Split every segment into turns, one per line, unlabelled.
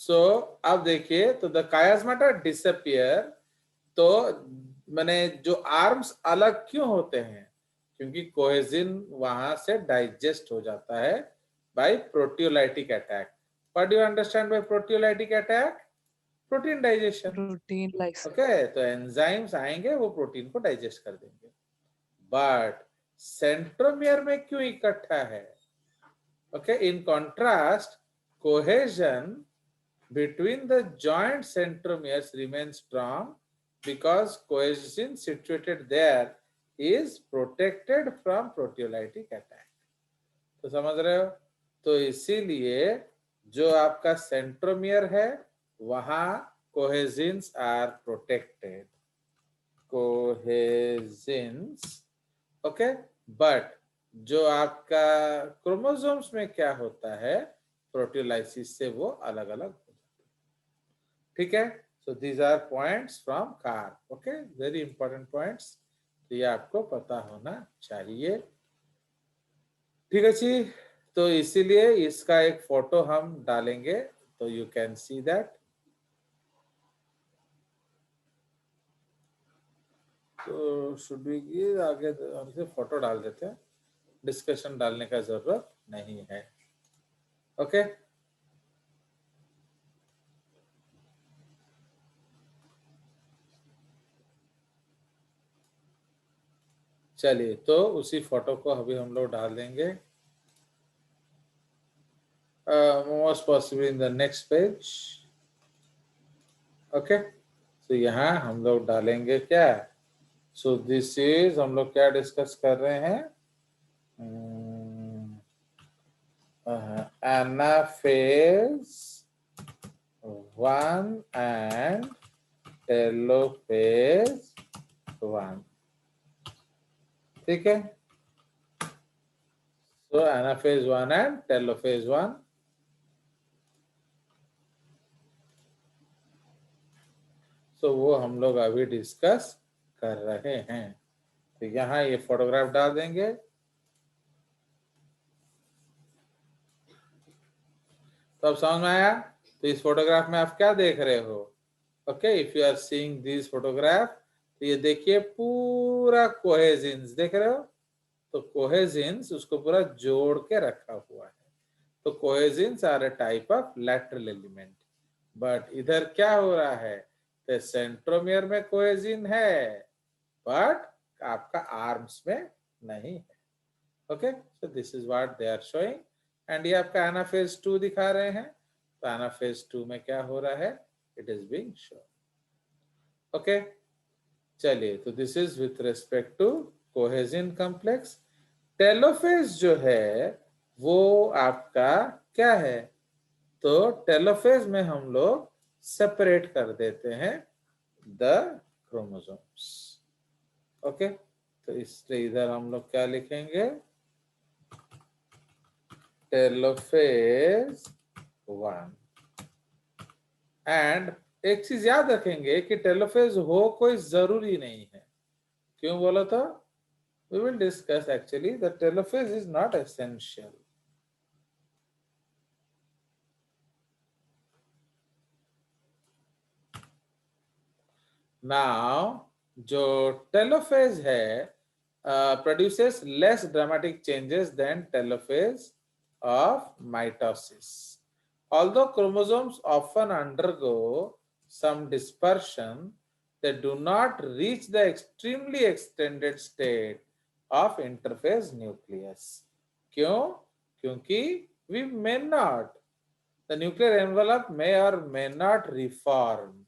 सो अब देखिए, तो द कायास्माटा डिसअपियर, तो मैंने जो आर्म्स अलग क्यों होते हैं? क्योंकि कोहेजिन वहां से डाइजेस्ट हो जाता है by proteolytic attack. What do you understand by proteolytic attack? Protein digestion.
Protein like
okay, तो एंजाइम्स आएंगे, वो प्रोटीन को डाइजेस्ट कर देंगे. बट सेंट्रोमियर में क्यों इकट्ठा है? Okay, in contrast, cohesion between the joint centromeres remains strong because cohesion situated there is protected from proteolytic attack. तो समझ रहे हो? तो इसीलिए जो आपका सेंट्रोमियर है वहां कोहेजिन्स आर प्रोटेक्टेड. कोहेजिन्स. ओके, बट जो आपका क्रोमोसोम्स में क्या होता है, प्रोटियोलाइसिस से वो अलग अलग हो जाते हैं. ठीक है. So these are points from car. Okay, very important points, तो ये आपको पता होना चाहिए. ठीक है जी. तो इसीलिए इसका एक फोटो हम डालेंगे, तो यू कैन सी दैट. तो शुड बी आगे हम से फोटो डाल देते हैं, डिस्कशन डालने का जरूरत नहीं है. ओके. चलिए, तो उसी फोटो को अभी हम लोग डाल देंगे, most possible in the next page. Okay, तो यहाँ हम लोग डालेंगे क्या? सो दिस इज, हम लोग क्या डिस्कस कर रहे हैं? Anaphase 1 and telophase 1. ठीक है. सो एनाफेज 1 एंड टेलोफेज 1. तो वो हम लोग अभी डिस्कस कर रहे हैं. तो यहाँ ये फोटोग्राफ डाल देंगे. तो अब समझ में आया? तो इस फोटोग्राफ में आप क्या देख रहे हो? Okay, if you are seeing this photograph, तो ये देखिए पूरा कोहेजिन्स देख रहे हो. तो कोहेजिन्स उसको पूरा जोड़ के रखा हुआ है. तो cohesins are a type of lateral element. But इधर क्या हो रहा है? तो सेंट्रोमियर में कोहेजिन है, बट आपका आर्म्स में नहीं है. Okay, so this is what they are showing. And ये आपका एनाफेज 2 दिखा रहे हैं. तो एनाफेज 2 में क्या हो रहा है? It is being shown. Okay, चलिए, तो this is with respect to cohesin complex. Telophase जो है वो आपका क्या है? तो टेलोफेज में हम लोग सेपरेट कर देते हैं द क्रोमोसोम्स. ओके, तो इसलिए इधर हम लोग क्या लिखेंगे? टेलोफेज 1. एंड एक चीज याद रखेंगे कि टेलोफेज हो कोई जरूरी नहीं है. क्यों बोला था? we will discuss actually the telophase is not essential. Now जो telophase है produces less dramatic changes than telophase of mitosis. Although chromosomes often undergo some dispersion, they do not reach the extremely extended state of interphase nucleus. क्यों? क्योंकि we may not, the nuclear envelope may or may not reform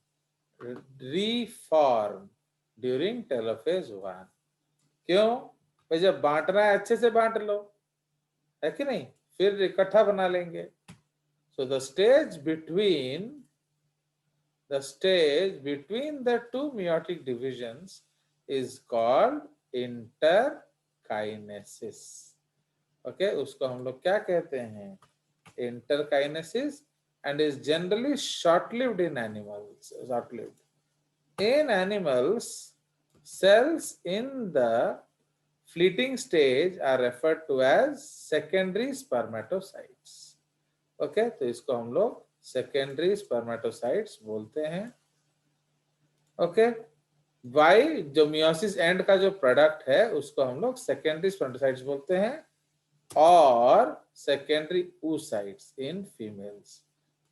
during telophase 1. क्यों? भाई जब बांटना है अच्छे से बांट लो, है कि नहीं? फिर इकट्ठा बना लेंगे. So the stage between the two meiotic divisions is called interkinesis. Okay, उसको हम लोग क्या कहते हैं? Interkinesis, and is generally short-lived in animals. Short-lived. In animals, cells in the fleeting stage are referred to as secondary spermatocytes. Okay, तो इसको हम लोग सेकेंडरी स्पर्मेटोसाइट्स बोलते हैं। ओके, वाई जो मियोसिस एंड का जो प्रोडक्ट है उसको हम लोग सेकेंडरी स्पर्मेटोसाइट्स बोलते हैं, और सेकेंडरी oocytes इन फीमेल्स।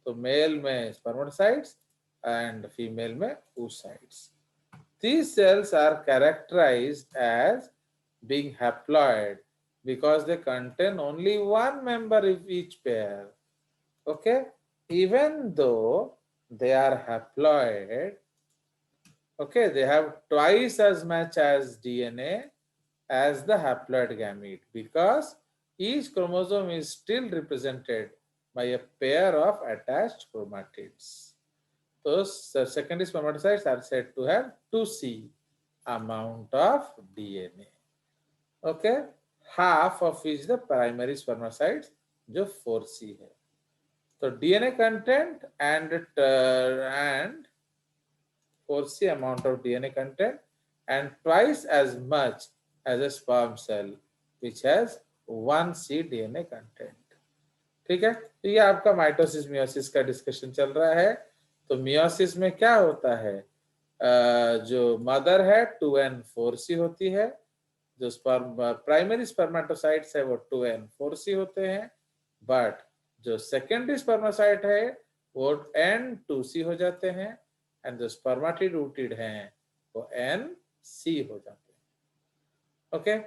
तो मेल में स्पर्मेटोसाइट्स एंड फीमेल में oocytes. These cells are characterized as being haploid because they contain only one member of each pair. Okay, even though they are haploid, okay, they have twice as much as DNA as the haploid gamete because each chromosome is still represented by a pair of attached chromatids. Those secondary spermatocytes are said to have 2C amount of DNA. Okay, half of which the primary spermatocytes जो 4C है. तो DNA content and 4C amount of DNA content and twice as much as a sperm cell which has 1C DNA content. ठीक है, तो ये आपका mitosis meiosis का discussion चल रहा है। तो मियोसिस में क्या होता है, जो मदर है 2n4C होती है, जो स्पर्म प्राइमरी स्पर्मेटोसाइट्स है वो 2n4C होते हैं, बट जो सेकेंडरी स्पर्मेटोसाइट है वो n2C हो जाते हैं, एंड जो स्पर्मेटिड हैं वो nC हो जाते हैं। ओके,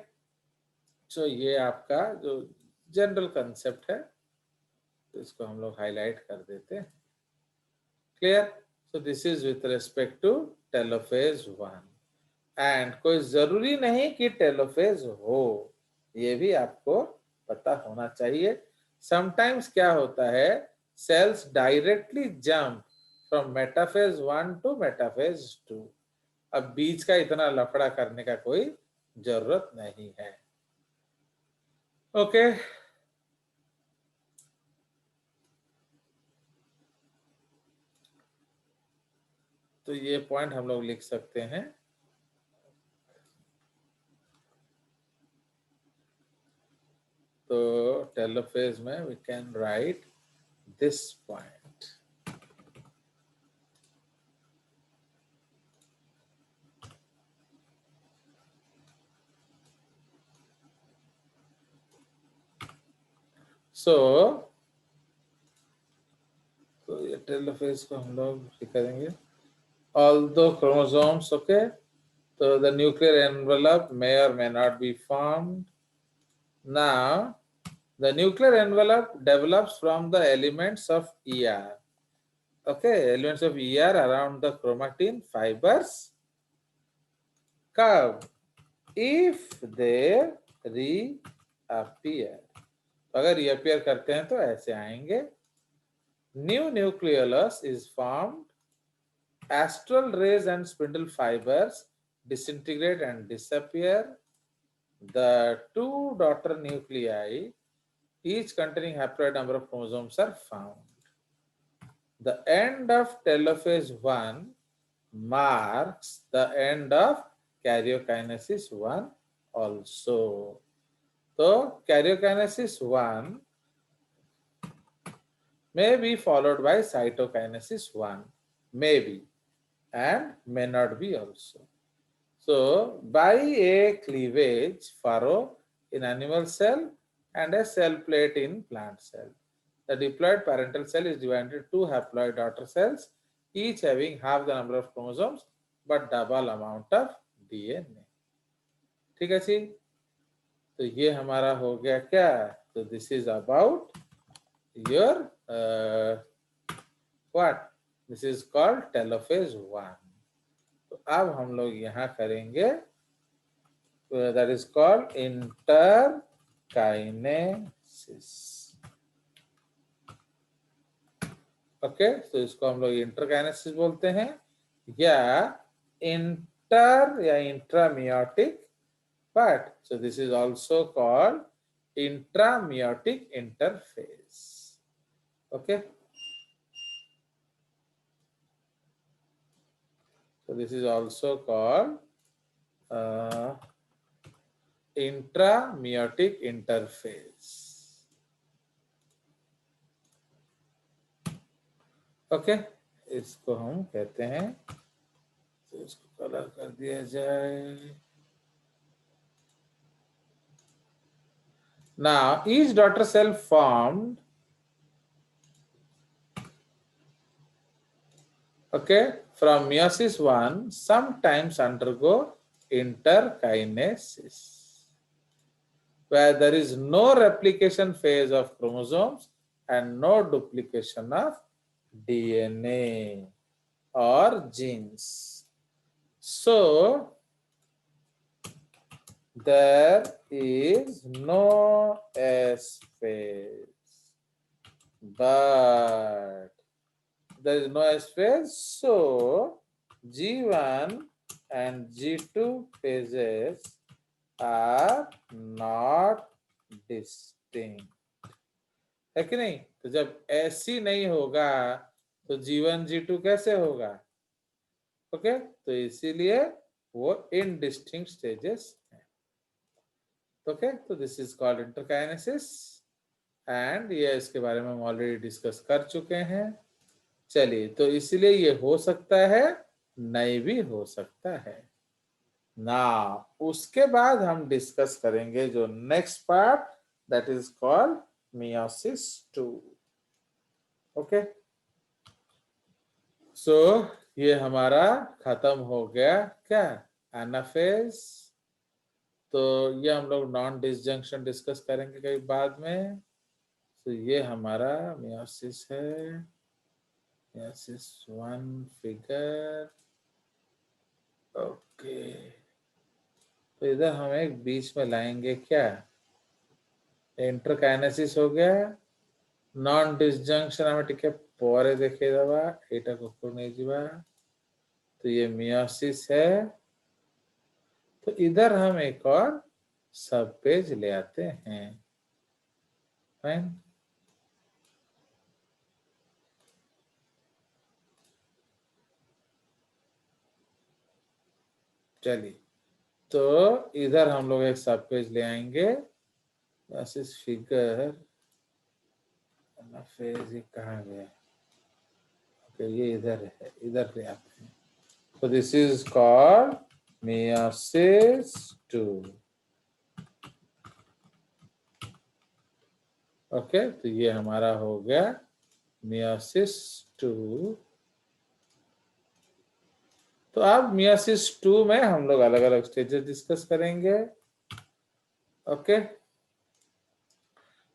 सो ये आपका जो जनरल कंसेप्ट है तो इसको हम लोग हाईलाइट कर देते हैं। Clear? So this is with respect to telophase 1, and कोई जरूरी नहीं कि टेलोफेज हो, ये भी आपको पता होना चाहिए। समटाइम्स क्या होता है, cells directly jump from metaphase 1 to metaphase 2। अब बीच का इतना लफड़ा करने का कोई जरूरत नहीं है। ओके, तो ये पॉइंट हम लोग लिख सकते हैं। तो टेलोफेज में we can write this point. So तो ये टेलोफेज को हम लोग करेंगे, although chromosomes, okay, so the nuclear envelope may or may not be formed. Now the nuclear envelope develops from the elements of ER. Okay, elements of ER around the chromatin fibers curve if they reappear. अगर reappear करते हैं तो ऐसे आएंगे। New nucleolus is formed. Astral rays and spindle fibers disintegrate and disappear. The two daughter nuclei, each containing haploid number of chromosomes, are found. The end of telophase 1 marks the end of karyokinesis 1 also. So, karyokinesis 1 may be followed by cytokinesis 1, maybe, and may not be also. So, by a cleavage furrow in animal cell and a cell plate in plant cell, the diploid parental cell is divided into two haploid daughter cells, each having half the number of chromosomes but double amount of DNA. ठीक है जी, तो ये हमारा हो गया क्या, तो this is about your what, this is called telophase 1। तो अब हम लोग यहाँ करेंगे, that is called interkinesis. Okay, तो इसको हम लोग इंटरकाइनेसिस बोलते हैं, या इंटर या intrameiotic, but so this is also called intrameiotic interface. Okay, so this is also called intrameiotic interface. Okay, इसको हम कहते हैं, तो इसको कलर कर दिया जाए। Now each daughter cell formed, okay, from meiosis 1 sometimes undergo interkinesis, where there is no replication phase of chromosomes and no duplication of DNA or genes. So there is no S phase, but there is no S phase, so G1 and G2 phases are not distinct, है कि नहीं? तो जब ऐसी नहीं होगा तो G1 G2 कैसे होगा? ओके, तो इसीलिए वो इनडिस्टिंक्ट स्टेजेस हैं। ओके, तो this is called interkinesis and ये इसके बारे में हम ऑलरेडी डिस्कस कर चुके हैं। चलिए, तो इसलिए ये हो सकता है, नहीं भी हो सकता है ना। उसके बाद हम डिस्कस करेंगे जो next part, that is called meiosis 2। Okay, so ये हमारा खत्म हो गया क्या, एनाफेज। तो ये हम लोग नॉन डिसजंक्शन डिस्कस करेंगे कहीं बाद में। तो ये हमारा मियोसिस है, मियोसिस 1 फिगर। ओके, तो इधर हम एक बीच में लाएंगे क्या, इंटरकाइनेसिस हो गया, नॉन डिसजंक्शन हमें टिके ପରେ ଦେଖେଇଦବା, ଏଇଟାକୁ ଉପର ନେଇଯିବା। तो ये मियोसिस है, तो इधर हम एक और सब पेज ले आते हैं। फाइन, चलिए, तो इधर हम लोग एक सब पेज ले आएंगे। मियोसिस फिगर फेज ये कहाँ गया, ओके ये इधर है, इधर ले आते हैं। तो this is called meiosis 2। Okay, तो ये हमारा हो गया मियोसिस 2। तो अब मियोसिस 2 में हम लोग अलग अलग स्टेजेस डिस्कस करेंगे। ओके,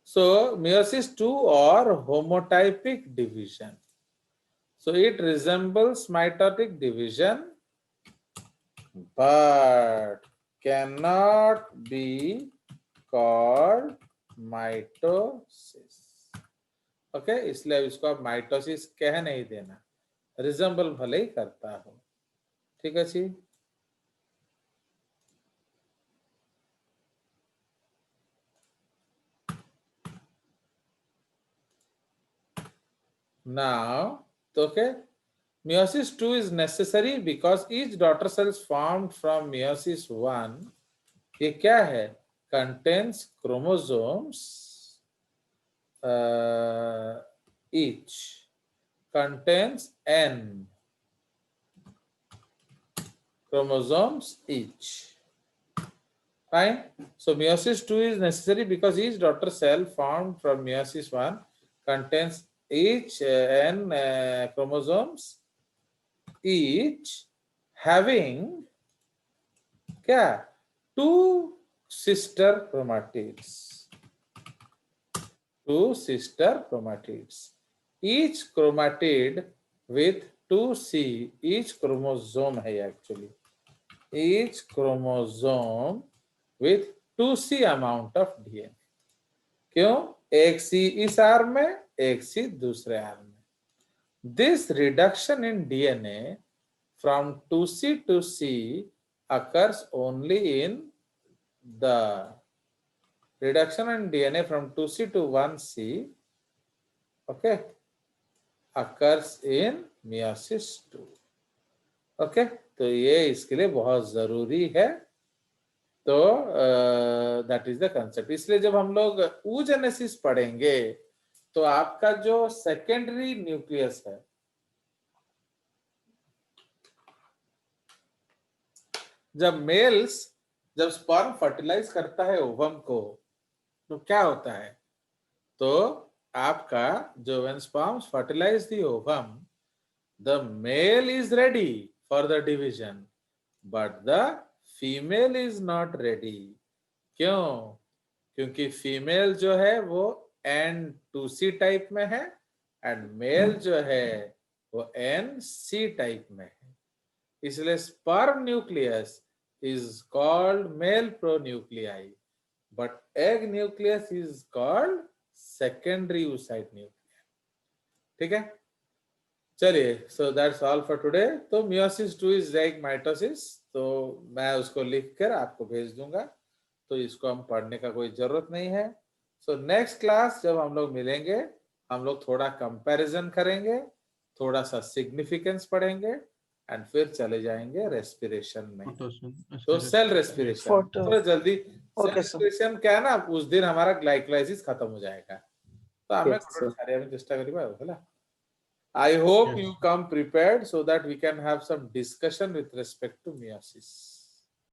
सो मियोसिस 2 और होमोटाइपिक division, so it resembles mitotic division but cannot be called mitosis। Okay, इसलिए इसको आप माइटोसिस कह नहीं देना, रिजेंबल भले ही करता हो। ठीक है जी। Now, okay, meiosis 2 is necessary because each daughter cells formed from meiosis 1, ये क्या है, contains chromosomes, each contains n chromosomes each. Fine. So meiosis 2 is necessary because each daughter cell formed from meiosis 1 contains each n chromosomes, each having क्या, 2 sister chromatids, 2 sister chromatids, each chromatid with 2C, each chromosome है actually, each chromosome with 2C amount of DNA। क्यों, एक C इस arm में, एक C दूसरे arm में। This reduction in DNA from 2C to C occurs only in the reduction in DNA from 2C to 1C, okay, occurs in meiosis 2। Okay, तो ये इसके लिए बहुत जरूरी है। तो दैट इज द कंसेप्ट। इसलिए जब हम लोग oogenesis पढ़ेंगे तो आपका जो सेकेंडरी न्यूक्लियस है जब स्पर्म फर्टिलाइज करता है ओवम को, तो क्या होता है? तो आपका जो when sperms fertilize the ovum, the male is ready for the division, but the female is not ready. क्यों? क्योंकि फीमेल जो है वो N2C टाइप में है, एंड मेल जो है वो NC टाइप में है। इसलिए sperm nucleus is called male pronuclei, but egg nucleus is called secondary oocyte nuclei. ठीक है, चलिए, so that's all for today. तो मियोसिस 2 इज लाइक माइटोसिस, तो मैं उसको लिखकर आपको भेज दूंगा, तो इसको हम पढ़ने का कोई जरूरत नहीं है। सो नेक्स्ट क्लास जब हम लोग मिलेंगे, हम लोग थोड़ा कंपैरिजन करेंगे, थोड़ा सा सिग्निफिकेंस पढ़ेंगे, एंड फिर चले जाएंगे रेस्पिरेशन में। तो सेल रेस्पिरेशन थोड़ा जल्दी, सेल रेस्पिरेशन क्या है ना, उस दिन हमारा ग्लाइकोलाइसिस खत्म हो जाएगा, तो हमें चेष्टा करिए। I hope you come prepared so that we can have some discussion with respect to meiosis.